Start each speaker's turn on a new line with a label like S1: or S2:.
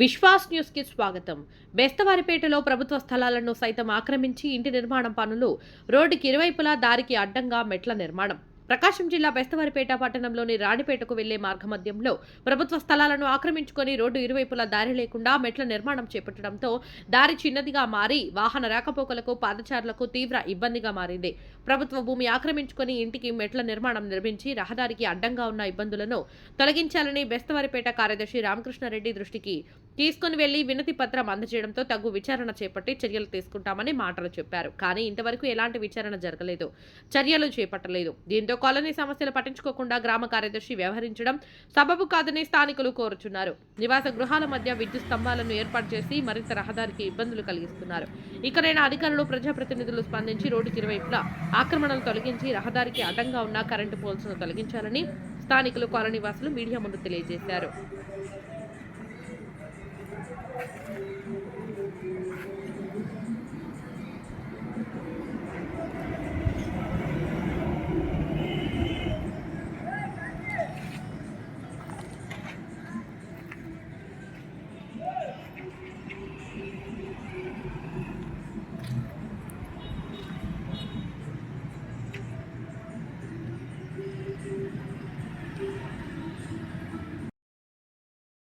S1: Vishwas news కి స్వాగతం. బెస్తవారిపేటలో ప్రభుత్వ స్థలాలను సైతం ఆక్రమించి ఇంటి నిర్మాణం పనులు, రోడ్డుకి ఇరువైపులా దారికి అడ్డంగా మెట్ల నిర్మాణం. ప్రకాశం జిల్లా బెస్తవారిపేట పట్టణంలోని రాణిపేటకు వెళ్లే మార్గమధ్యంలో ప్రభుత్వ స్థలాలను ఆక్రమించుకొని రోడ్డు ఇరువైపులా దారి లేకుండా మెట్ల నిర్మాణం చేపట్టడంతో దారి చిన్నదిగా మారి వాహన రాకపోకలకు, పాదచారులకు తీవ్ర ఇబ్బందిగా మారింది. ప్రభుత్వ భూమి ఆక్రమించుకొని ఇంటికి మెట్ల నిర్మాణం నిర్మించి రహదారికి అడ్డంగా ఉన్న ఇబ్బందులను తొలగించాలని బెస్తవారిపేట కార్యదర్శి రామకృష్ణారెడ్డి దృష్టికి తీసుకుని వెళ్లి వినతి పత్రం అందజేయడంతో తగు విచారణ చేపట్టి చర్యలు తీసుకుంటామని మాటలు చెప్పారు. కానీ ఇంతవరకు ఎలాంటి విచారణ జరగలేదు, చర్యలు చేపట్టలేదు. దీంతో కాలనీ సమస్యలు పట్టించుకోకుండా గ్రామ కార్యదర్శి వ్యవహరించడం సబబు కాదని స్థానికులు కోరుచున్నారు. నివాస గృహాల మధ్య విద్యుత్ స్తంభాలను ఏర్పాటు చేసి మరింత రహదారికి ఇబ్బందులు కలిగిస్తున్నారు. ఇకనైనా అధికారులు, ప్రజాప్రతినిధులు స్పందించి రోడ్డుకి ఇరువైపులా ఆక్రమణలు తొలగించి రహదారికి అడ్డంగా ఉన్న కరెంటు పోల్స్ను తొలగించాలని స్థానికులు, కాలనీవాసులు మీడియా ముందు తెలియజేశారు.